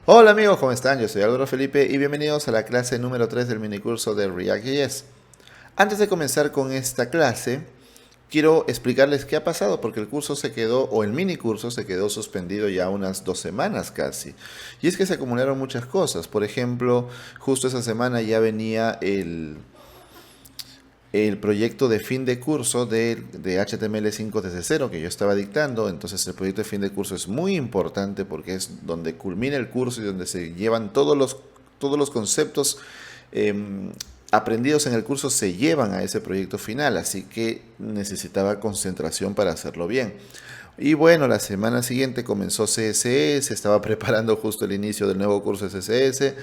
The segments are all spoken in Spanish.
Hola amigos, ¿cómo están? Yo soy Álvaro Felipe y bienvenidos a la clase número 3 del minicurso de React.js. Antes de comenzar con esta clase, quiero explicarles qué ha pasado porque el curso se quedó, o el minicurso se quedó suspendido ya unas 2 semanas casi. Y es que se acumularon muchas cosas. Por ejemplo, justo esa semana ya venía el proyecto de fin de curso de HTML5 desde cero que yo estaba dictando. Entonces el proyecto de fin de curso es muy importante porque es donde culmina el curso y donde se llevan todos los conceptos eh, aprendidos en el curso se llevan a ese proyecto final. Así que necesitaba concentración para hacerlo bien. Y bueno, la semana siguiente comenzó CSS, estaba preparando justo el inicio del nuevo curso de CSS.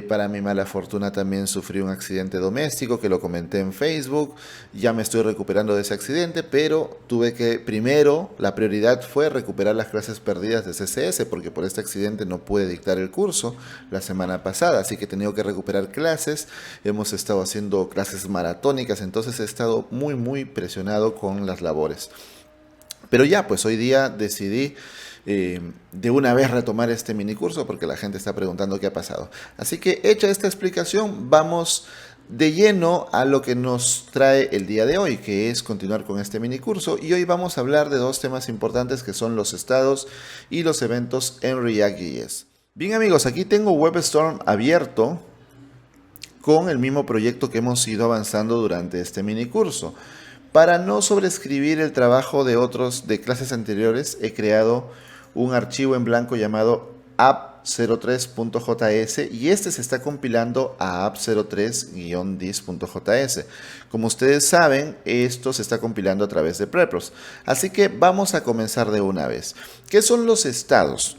Para mi mala fortuna también sufrí un accidente doméstico que lo comenté en Facebook. Ya me estoy recuperando de ese accidente, pero tuve que, primero, la prioridad fue recuperar las clases perdidas de CSS, porque por este accidente no pude dictar el curso la semana pasada, así que he tenido que recuperar clases. Hemos estado haciendo clases maratónicas, entonces he estado muy presionado con las labores. Pero ya, pues hoy día decidí de una vez retomar este mini curso porque la gente está preguntando qué ha pasado. Así que hecha esta explicación, vamos de lleno a lo que nos trae el día de hoy, que es continuar con este mini curso. Y hoy vamos a hablar de dos temas importantes que son los estados y los eventos en React.js. Bien amigos, aquí tengo WebStorm abierto con el mismo proyecto que hemos ido avanzando durante este mini curso. Para no sobreescribir el trabajo de otros de clases anteriores, he creado un archivo en blanco llamado app03.js y este se está compilando a app03-dis.js. Como ustedes saben, esto se está compilando a través de Prepros. Así que vamos a comenzar de una vez. ¿Qué son los estados?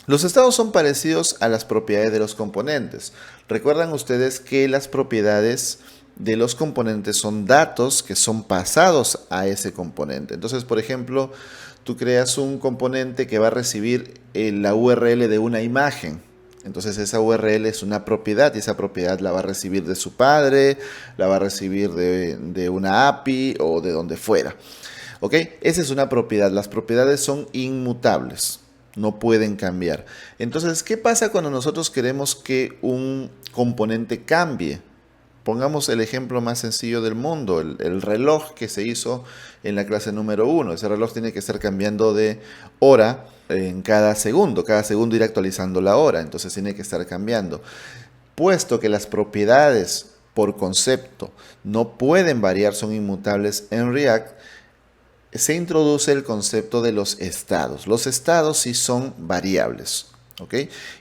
Los estados son parecidos a las propiedades de los componentes. Recuerdan ustedes que las propiedades de los componentes son datos que son pasados a ese componente. Entonces, por ejemplo, tú creas un componente que va a recibir la URL de una imagen. Entonces esa URL es una propiedad y esa propiedad la va a recibir de su padre, la va a recibir de una API o de donde fuera. ¿Ok? Esa es una propiedad. Las propiedades son inmutables. No pueden cambiar. Entonces, ¿qué pasa cuando nosotros queremos que un componente cambie? Pongamos el ejemplo más sencillo del mundo, el reloj que se hizo en la clase número 1. Ese reloj tiene que estar cambiando de hora en cada segundo ir actualizando la hora, entonces tiene que estar cambiando. Puesto que las propiedades por concepto no pueden variar, son inmutables en React, se introduce el concepto de los estados. Los estados sí son variables, ¿ok?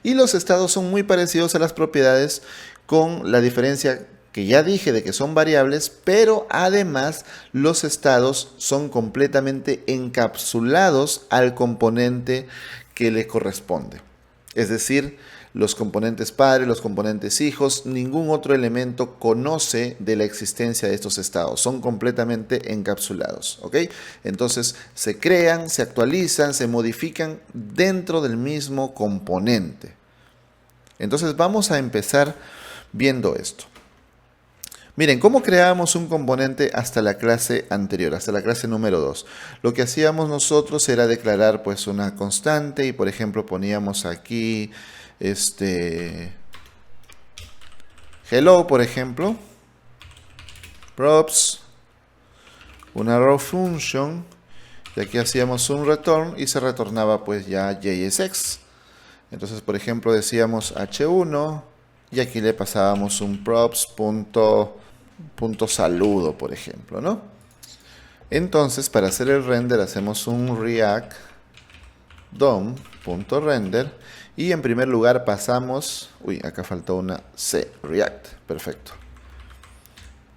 Y los estados son muy parecidos a las propiedades con la diferencia que ya dije de que son variables, pero además los estados son completamente encapsulados al componente que le corresponde. Es decir, los componentes padres, los componentes hijos, ningún otro elemento conoce de la existencia de estos estados. Son completamente encapsulados. ¿Ok? Entonces se crean, se actualizan, se modifican dentro del mismo componente. Entonces vamos a empezar viendo esto. Miren, ¿cómo creábamos un componente hasta la clase anterior, hasta la clase número 2? Lo que hacíamos nosotros era declarar pues una constante y por ejemplo poníamos aquí hello, por ejemplo, props, una raw function y aquí hacíamos un return y se retornaba pues ya JSX. Entonces, por ejemplo, decíamos h1 y aquí le pasábamos un props.saludo, por ejemplo, ¿no? Entonces, para hacer el render hacemos un react DOM.render y en primer lugar pasamos, acá faltó una C, React, perfecto.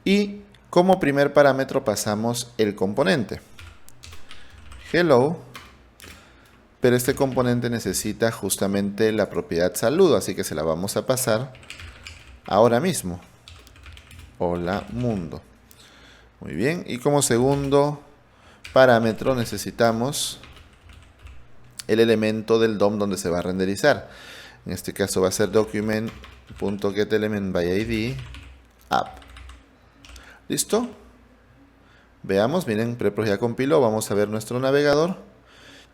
Y como primer parámetro pasamos el componente hello, pero este componente necesita justamente la propiedad saludo, así que se la vamos a pasar ahora mismo. Hola mundo. Muy bien, y como segundo parámetro necesitamos el elemento del DOM donde se va a renderizar. En este caso va a ser document.getElementById app. ¿Listo? Veamos, miren, Prepros ya compiló. Vamos a ver nuestro navegador.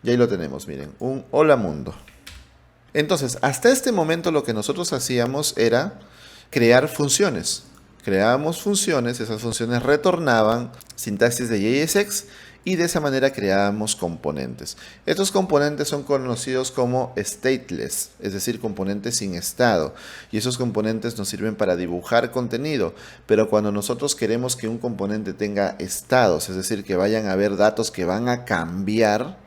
Y ahí lo tenemos, miren, un hola mundo. Entonces, hasta este momento lo que nosotros hacíamos era crear funciones. Creábamos funciones, esas funciones retornaban sintaxis de JSX y de esa manera creábamos componentes. Estos componentes son conocidos como stateless, es decir, componentes sin estado. Y esos componentes nos sirven para dibujar contenido, pero cuando nosotros queremos que un componente tenga estados, es decir, que vayan a haber datos que van a cambiar,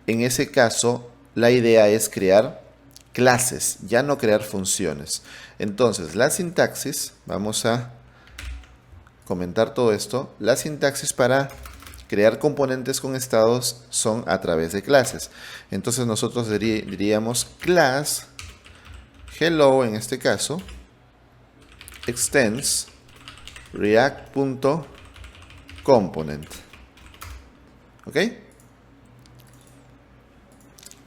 en ese caso la idea es crear clases, ya no crear funciones. Entonces, la sintaxis, vamos a comentar todo esto, la sintaxis para crear componentes con estados son a través de clases. Entonces nosotros diríamos class hello, en este caso, extends react.component. ¿Ok?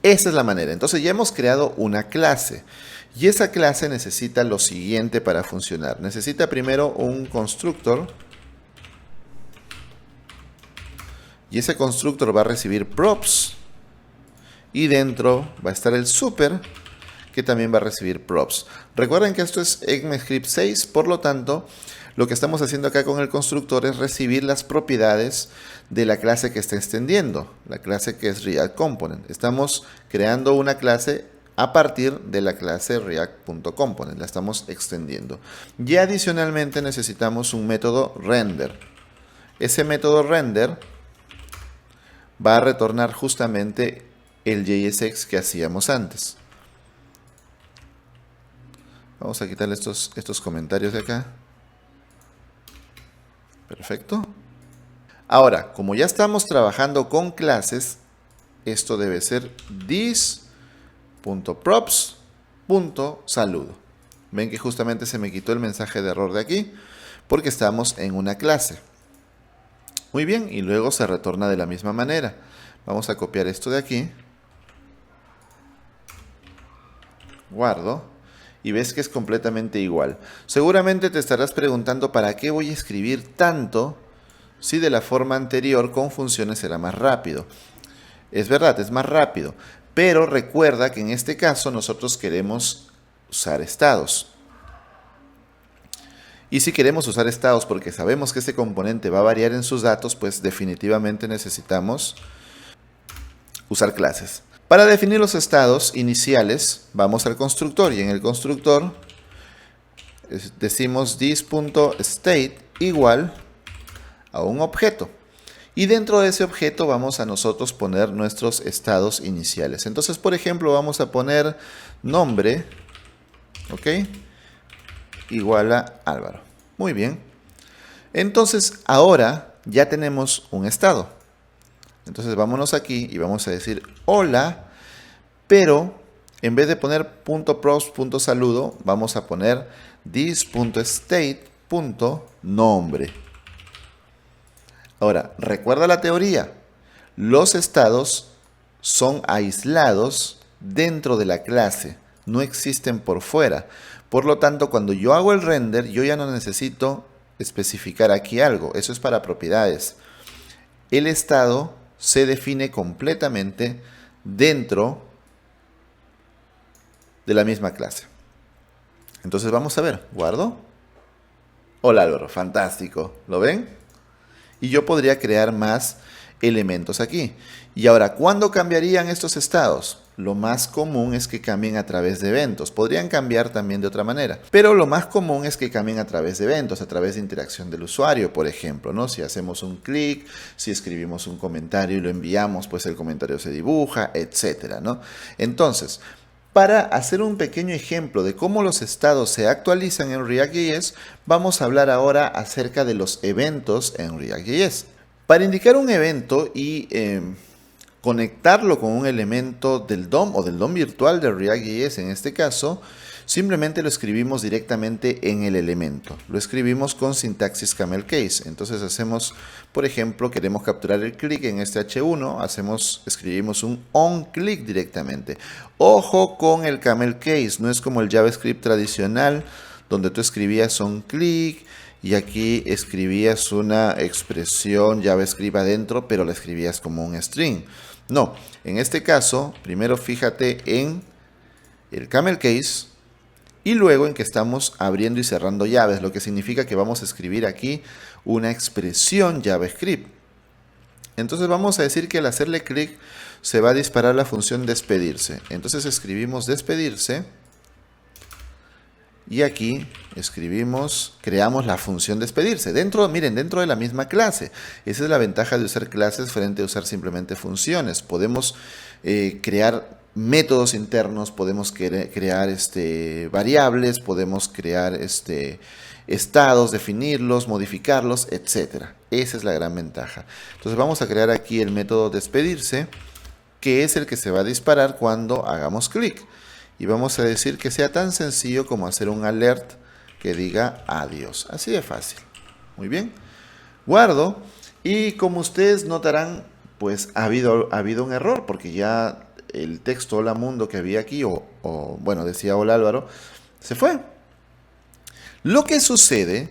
Esa es la manera. Entonces ya hemos creado una clase. Y esa clase necesita lo siguiente para funcionar. Necesita primero un constructor. Y ese constructor va a recibir props. Y dentro va a estar el super, que también va a recibir props. Recuerden que esto es ECMAScript 6, por lo tanto, lo que estamos haciendo acá con el constructor es recibir las propiedades de la clase que está extendiendo, la clase que es React Component. Estamos creando una clase a partir de la clase React.component, la estamos extendiendo. Y adicionalmente necesitamos un método render. Ese método render va a retornar justamente el JSX que hacíamos antes. Vamos a quitarle estos comentarios de acá. Perfecto. Ahora, como ya estamos trabajando con clases, esto debe ser this.props.saludo. Ven que justamente se me quitó el mensaje de error de aquí porque estamos en una clase. Muy bien, y luego se retorna de la misma manera. Vamos a copiar esto de aquí. Guardo. Y ves que es completamente igual. Seguramente te estarás preguntando para qué voy a escribir tanto si de la forma anterior con funciones era más rápido. Es verdad, es más rápido. Pero recuerda que en este caso nosotros queremos usar estados. Y si queremos usar estados porque sabemos que este componente va a variar en sus datos, pues definitivamente necesitamos usar clases. Para definir los estados iniciales, vamos al constructor y en el constructor decimos this.state igual a un objeto. Y dentro de ese objeto vamos a nosotros poner nuestros estados iniciales. Entonces, por ejemplo, vamos a poner nombre, ¿ok? Igual a Álvaro. Muy bien. Entonces, ahora ya tenemos un estado. Entonces vámonos aquí y vamos a decir hola, pero en vez de poner .props.saludo, vamos a poner this.state.nombre. Ahora, recuerda la teoría. Los estados son aislados dentro de la clase, no existen por fuera. Por lo tanto, cuando yo hago el render, yo ya no necesito especificar aquí algo. Eso es para propiedades. El estado se define completamente dentro de la misma clase. Entonces vamos a ver, guardo. Hola Álvaro, fantástico, ¿lo ven? Y yo podría crear más elementos aquí. Y ahora, ¿cuándo cambiarían estos estados? Lo más común es que cambien a través de eventos. Podrían cambiar también de otra manera. Pero lo más común es que cambien a través de eventos, a través de interacción del usuario, por ejemplo, ¿no? Si hacemos un clic, si escribimos un comentario y lo enviamos, pues el comentario se dibuja, etcétera, ¿no? Entonces, para hacer un pequeño ejemplo de cómo los estados se actualizan en React.js, vamos a hablar ahora acerca de los eventos en React.js. Para indicar un evento y conectarlo con un elemento del DOM o del DOM virtual de React.js en este caso, simplemente lo escribimos directamente en el elemento. Lo escribimos con sintaxis camel case. Entonces hacemos, por ejemplo, queremos capturar el click en este h1, escribimos un onClick directamente. Ojo con el camel case, no es como el JavaScript tradicional donde tú escribías onClick y aquí escribías una expresión JavaScript adentro, pero la escribías como un string. No, en este caso, primero fíjate en el camel case y luego en que estamos abriendo y cerrando llaves, lo que significa que vamos a escribir aquí una expresión JavaScript. Entonces vamos a decir que al hacerle clic se va a disparar la función despedirse. Entonces escribimos despedirse y aquí escribimos, creamos la función despedirse. Miren, dentro de la misma clase. Esa es la ventaja de usar clases frente a usar simplemente funciones. Podemos crear métodos internos, podemos crear variables, podemos crear estados, definirlos, modificarlos, etc. Esa es la gran ventaja. Entonces vamos a crear aquí el método despedirse, que es el que se va a disparar cuando hagamos clic. Y vamos a decir que sea tan sencillo como hacer un alert que diga adiós. Así de fácil. Muy bien. Guardo. Y como ustedes notarán, pues ha habido un error, porque ya el texto hola mundo que había aquí, bueno, decía hola Álvaro, se fue. Lo que sucede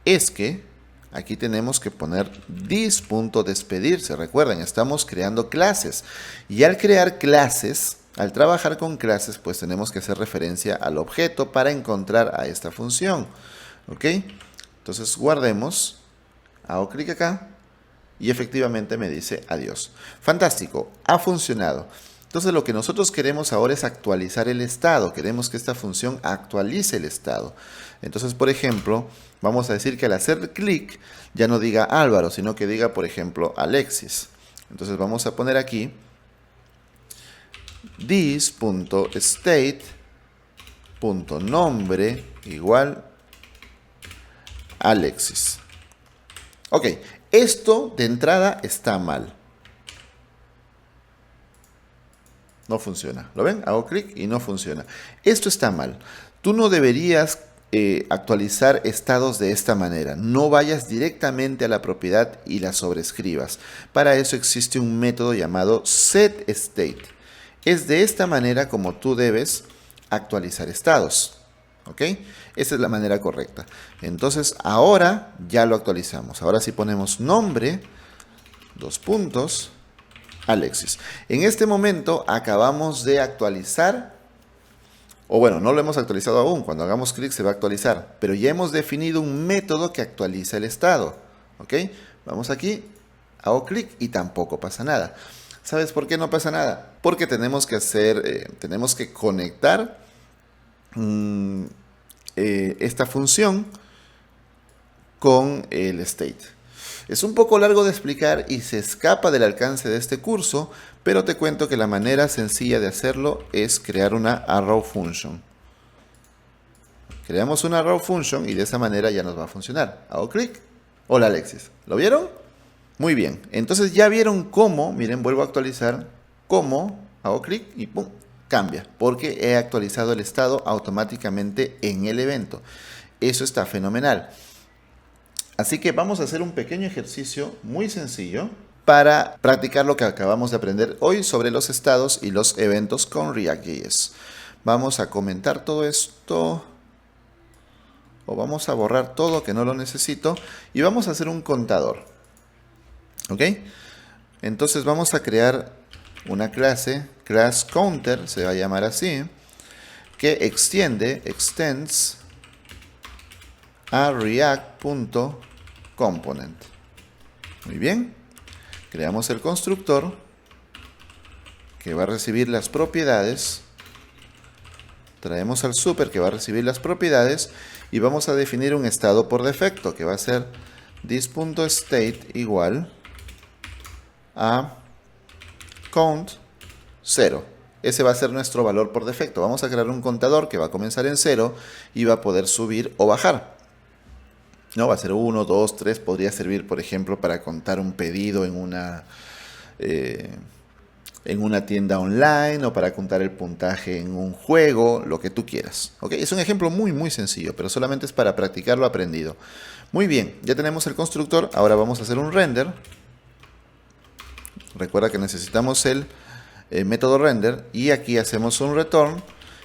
es que aquí tenemos que poner this.despedirse. Recuerden, estamos creando clases. Y al crear clases, al trabajar con clases, pues tenemos que hacer referencia al objeto para encontrar a esta función. ¿Ok? Entonces guardemos, hago clic acá y efectivamente me dice adiós. Fantástico, ha funcionado. Entonces lo que nosotros queremos ahora es actualizar el estado. Queremos que esta función actualice el estado. Entonces, por ejemplo, vamos a decir que al hacer clic ya no diga Álvaro, sino que diga, por ejemplo, Alexis. Entonces vamos a poner aquí this.state.nombre igual Alexis. Ok, esto de entrada está mal. No funciona. ¿Lo ven? Hago clic y no funciona. Esto está mal. Tú no deberías actualizar estados de esta manera. No vayas directamente a la propiedad y la sobrescribas. Para eso existe un método llamado setState. Es de esta manera como tú debes actualizar estados. ¿Ok? Esa es la manera correcta. Entonces, ahora ya lo actualizamos. Ahora sí ponemos nombre, Alexis. En este momento acabamos de actualizar, o bueno, no lo hemos actualizado aún. Cuando hagamos clic se va a actualizar. Pero ya hemos definido un método que actualiza el estado. ¿Ok? Vamos aquí, hago clic y tampoco pasa nada. ¿Sabes por qué no pasa nada? Porque tenemos que conectar esta función con el state. Es un poco largo de explicar y se escapa del alcance de este curso, pero te cuento que la manera sencilla de hacerlo es crear una arrow function. Creamos una arrow function y de esa manera ya nos va a funcionar. Hago clic. Hola Alexis. ¿Lo vieron? Muy bien. Entonces ya vieron cómo, miren, vuelvo a actualizar, cómo hago clic y pum, cambia, porque he actualizado el estado automáticamente en el evento. Eso está fenomenal. Así que vamos a hacer un pequeño ejercicio muy sencillo para practicar lo que acabamos de aprender hoy sobre los estados y los eventos con React.js. Vamos a comentar todo esto, o vamos a borrar todo que no lo necesito, y vamos a hacer un contador. ¿Ok? Entonces vamos a crear una clase, class counter, se va a llamar así, que extends a react.component. Muy bien. Creamos el constructor que va a recibir las propiedades. Traemos al super que va a recibir las propiedades y vamos a definir un estado por defecto que va a ser this.state igual a count 0. Ese va a ser nuestro valor por defecto. Vamos a crear un contador que va a comenzar en 0 y va a poder subir o bajar. No, va a ser 1, 2, 3. Podría servir, por ejemplo, para contar un pedido en una tienda online o para contar el puntaje en un juego, lo que tú quieras. ¿Ok? Es un ejemplo muy, muy sencillo, pero solamente es para practicar lo aprendido. Muy bien, ya tenemos el constructor. Ahora vamos a hacer un render. Recuerda que necesitamos el método render y aquí hacemos un return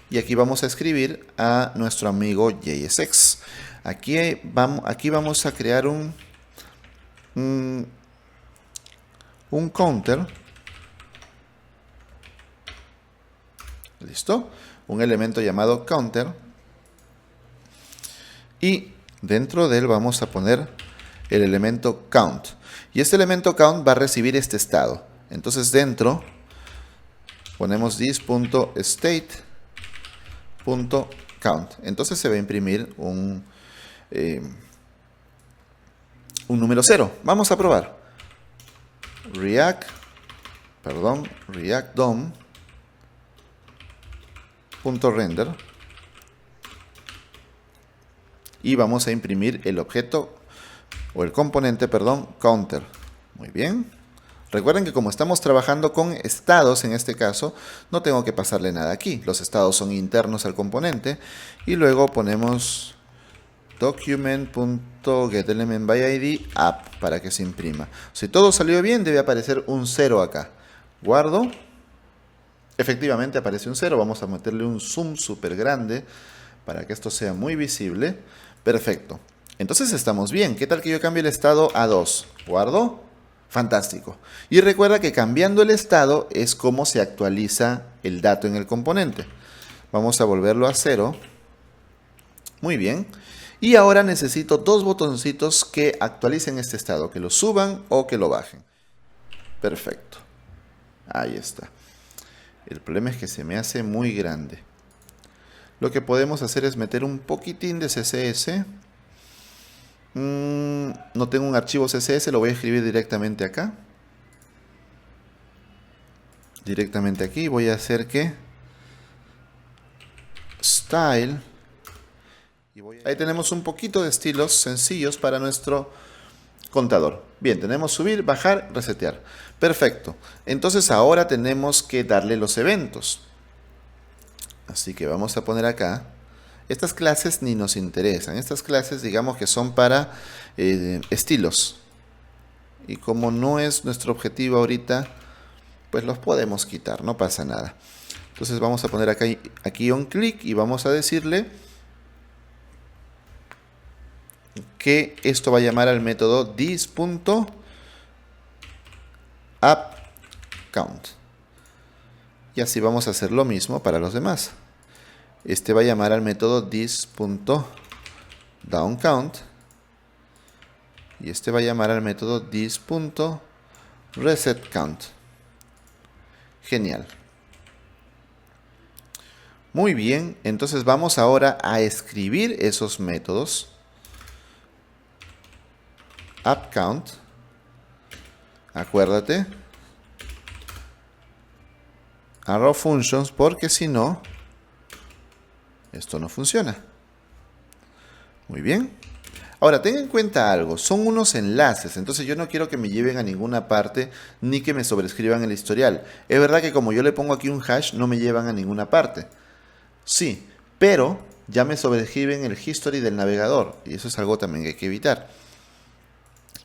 y aquí vamos a escribir a nuestro amigo JSX. Aquí vamos a crear un counter. ¿Listo? Un elemento llamado counter. Y dentro de él vamos a poner el elemento count. Y este elemento count va a recibir este estado. Entonces dentro ponemos this.state.count. Entonces se va a imprimir un número 0. Vamos a probar. React DOM.render. Y vamos a imprimir el objeto, o el componente, perdón, counter. Muy bien. Recuerden que como estamos trabajando con estados en este caso, no tengo que pasarle nada aquí. Los estados son internos al componente. Y luego ponemos document.getElementById app para que se imprima. Si todo salió bien, debe aparecer un 0 acá. Guardo. Efectivamente aparece un 0. Vamos a meterle un zoom súper grande para que esto sea muy visible. Perfecto. Entonces estamos bien. ¿Qué tal que yo cambie el estado a 2? Guardo. Fantástico. Y recuerda que cambiando el estado es como se actualiza el dato en el componente. Vamos a volverlo a 0. Muy bien. Y ahora necesito dos botoncitos que actualicen este estado, que lo suban o que lo bajen. Perfecto. Ahí está. El problema es que se me hace muy grande. Lo que podemos hacer es meter un poquitín de CSS. No tengo un archivo CSS, lo voy a escribir directamente acá. Directamente aquí. Voy a hacer que style. Ahí tenemos un poquito de estilos sencillos para nuestro contador. Bien, tenemos subir, bajar, resetear. Perfecto. Entonces ahora tenemos que darle los eventos. Así que vamos a poner acá. Estas clases ni nos interesan. Estas clases digamos que son para estilos. Y como no es nuestro objetivo ahorita, pues los podemos quitar, no pasa nada. Entonces vamos a poner acá, aquí un clic y vamos a decirle que esto va a llamar al método this.appCount. Y así vamos a hacer lo mismo para los demás. Este va a llamar al método this.downCount. Y este va a llamar al método this.resetCount. Genial. Muy bien, entonces vamos ahora a escribir esos métodos. AppCount. Acuérdate. Arrow functions, porque si no, esto no funciona. Muy bien. Ahora, ten en cuenta algo. Son unos enlaces, entonces yo no quiero que me lleven a ninguna parte ni que me sobrescriban el historial. Es verdad que como yo le pongo aquí un hash, no me llevan a ninguna parte. Sí, pero ya me sobrescriben el history del navegador y eso es algo también que hay que evitar.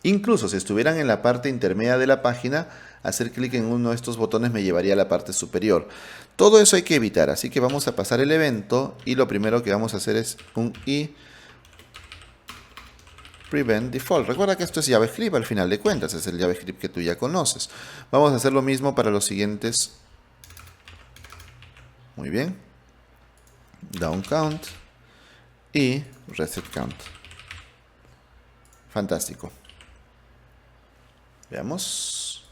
Incluso si estuvieran en la parte intermedia de la página, hacer clic en uno de estos botones me llevaría a la parte superior. Todo eso hay que evitar, así que vamos a pasar el evento y lo primero que vamos a hacer es un i prevent default. Recuerda que esto es JavaScript al final de cuentas, es el JavaScript que tú ya conoces. Vamos a hacer lo mismo para los siguientes. Muy bien. Down count y reset count. Fantástico. Veamos.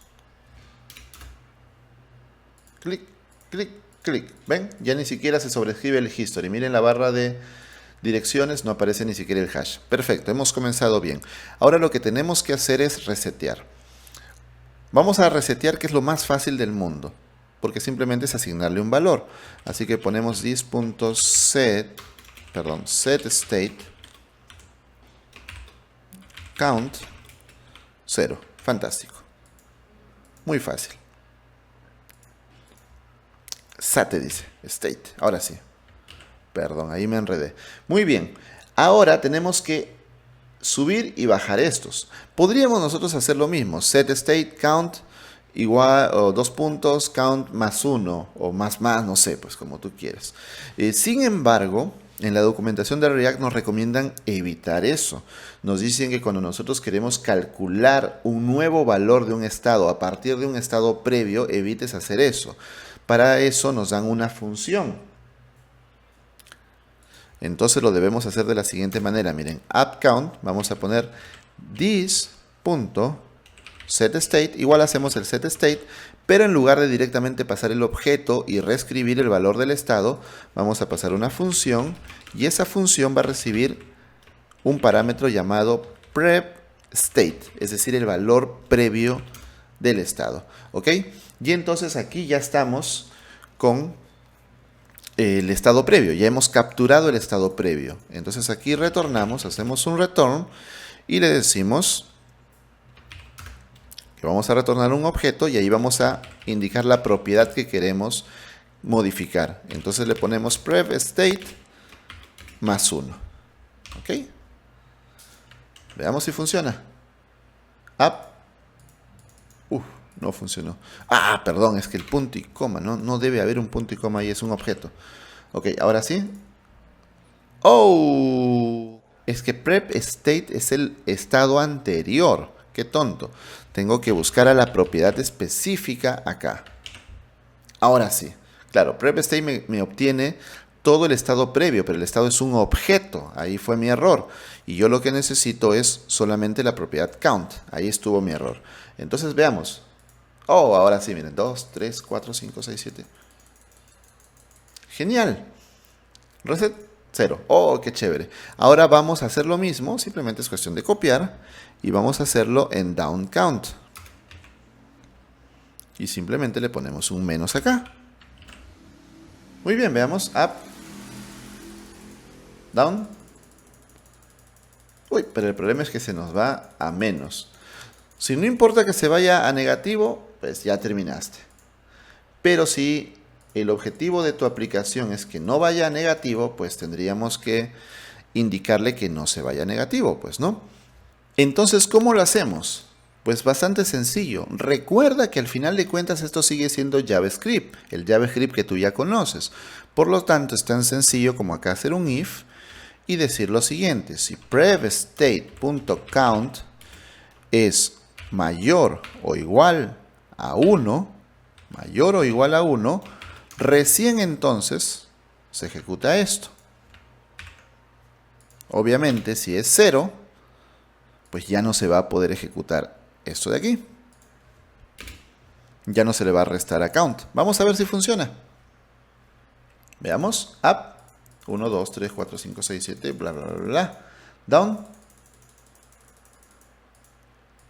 Clic, clic, clic. ¿Ven? Ya ni siquiera se sobrescribe el history. Miren la barra de direcciones, no aparece ni siquiera el hash. Perfecto, hemos comenzado bien. Ahora lo que tenemos que hacer es resetear. Vamos a resetear, que es lo más fácil del mundo, porque simplemente es asignarle un valor. Así que ponemos set state count 0. Fantástico. Muy fácil. State dice, state. Ahora sí. Perdón, ahí me enredé. Muy bien. Ahora tenemos que subir y bajar estos. Podríamos nosotros hacer lo mismo. Set state count igual o 2 puntos count más 1 o más, no sé, pues como tú quieras. Sin embargo, en la documentación de React nos recomiendan evitar eso. Nos dicen que cuando nosotros queremos calcular un nuevo valor de un estado a partir de un estado previo, evites hacer eso. Para eso nos dan una función. Entonces lo debemos hacer de la siguiente manera. Miren, appCount, vamos a poner this.setState. Igual hacemos el setState, pero en lugar de directamente pasar el objeto y reescribir el valor del estado, vamos a pasar una función y esa función va a recibir un parámetro llamado prevState, es decir, el valor previo del estado. ¿Ok? Y entonces aquí ya estamos con el estado previo, ya hemos capturado el estado previo. Entonces aquí retornamos, hacemos un return y le decimos que vamos a retornar un objeto y ahí vamos a indicar la propiedad que queremos modificar. Entonces le ponemos prevState más 1. ¿Ok? Veamos si funciona. No funcionó. Perdón, es que el punto y coma, no debe haber un punto y coma ahí, es un objeto. Ok, ahora sí. Es que prevState es el estado anterior. Qué tonto. Tengo que buscar a la propiedad específica acá. Ahora sí. Claro, prevState me obtiene todo el estado previo, pero el estado es un objeto. Ahí fue mi error. Y yo lo que necesito es solamente la propiedad count. Ahí estuvo mi error. Entonces veamos. Ahora sí, miren. 2, 3, 4, 5, 6, 7. Genial. Reset 0. Qué chévere. Ahora vamos a hacer lo mismo. Simplemente es cuestión de copiar. Y vamos a hacerlo en down count. Y simplemente le ponemos un menos acá. Muy bien, veamos. Up. Down. Pero el problema es que se nos va a menos. Si no importa que se vaya a negativo, pues ya terminaste. Pero si el objetivo de tu aplicación es que no vaya a negativo, pues tendríamos que indicarle que no se vaya a negativo, pues, ¿no? Entonces, ¿cómo lo hacemos? Pues bastante sencillo. Recuerda que al final de cuentas esto sigue siendo JavaScript, el JavaScript que tú ya conoces. Por lo tanto, es tan sencillo como acá hacer un if y decir lo siguiente. Si prevState.count es mayor o igual a 1, recién entonces se ejecuta esto. Obviamente, si es 0, pues ya no se va a poder ejecutar esto de aquí. Ya no se le va a restar a count. Vamos a ver si funciona. Veamos. Up. 1, 2, 3, 4, 5, 6, 7, bla, bla, bla, bla. Down.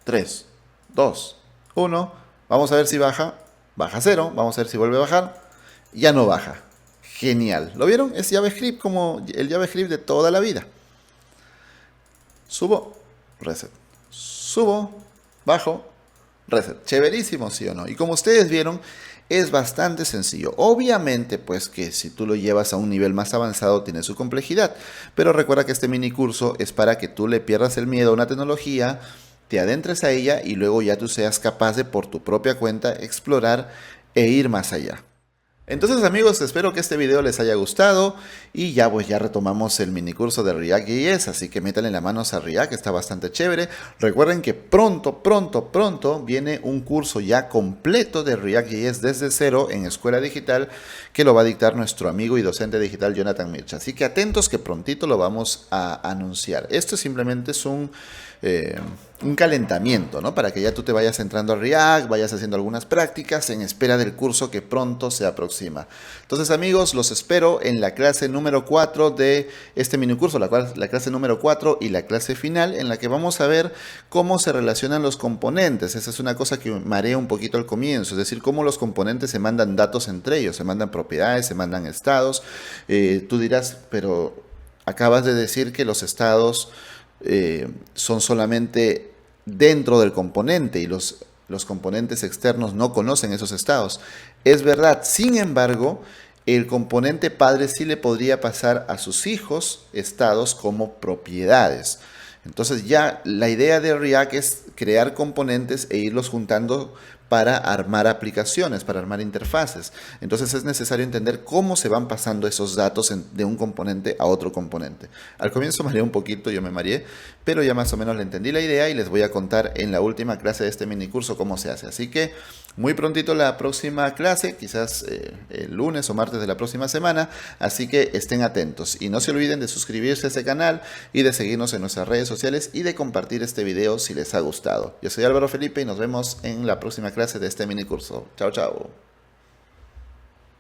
3, 2, 1. Vamos a ver si baja. Baja 0. Vamos a ver si vuelve a bajar. Ya no baja. Genial. ¿Lo vieron? Es JavaScript como el JavaScript de toda la vida. Subo. Reset. Subo. Bajo. Reset. Chéverísimo, ¿sí o no? Y como ustedes vieron, es bastante sencillo. Obviamente, pues que si tú lo llevas a un nivel más avanzado tiene su complejidad. Pero recuerda que este mini curso es para que tú le pierdas el miedo a una tecnología, te adentres a ella y luego ya tú seas capaz de por tu propia cuenta explorar e ir más allá. Entonces, amigos, espero que este video les haya gustado y ya retomamos el mini curso de React.js, así que métanle las manos a React, está bastante chévere. Recuerden que pronto viene un curso ya completo de React.js desde cero en Escuela Digital que lo va a dictar nuestro amigo y docente digital Jonathan Mircha. Así que atentos que prontito lo vamos a anunciar. Esto simplemente es un calentamiento, ¿no? Para que ya tú te vayas entrando a React, vayas haciendo algunas prácticas en espera del curso que pronto se aproxima. Entonces, amigos, los espero en la clase número 4 de este mini curso, la clase número 4 y la clase final, en la que vamos a ver cómo se relacionan los componentes. Esa es una cosa que marea un poquito al comienzo, es decir, cómo los componentes se mandan datos entre ellos, se mandan propiedades, se mandan estados. Tú dirás, pero acabas de decir que los estados son solamente dentro del componente y los componentes externos no conocen esos estados. Es verdad, sin embargo, el componente padre sí le podría pasar a sus hijos estados como propiedades. Entonces ya la idea de React es crear componentes e irlos juntando para armar aplicaciones, para armar interfaces. Entonces es necesario entender cómo se van pasando esos datos de un componente a otro componente. Al comienzo mareé un poquito, yo me mareé, pero ya más o menos le entendí la idea y les voy a contar en la última clase de este mini curso cómo se hace. Así que muy prontito la próxima clase, quizás el lunes o martes de la próxima semana, así que estén atentos y no se olviden de suscribirse a este canal y de seguirnos en nuestras redes sociales y de compartir este video si les ha gustado. Yo soy Álvaro Felipe y nos vemos en la próxima clase de este mini curso. Chao, chao.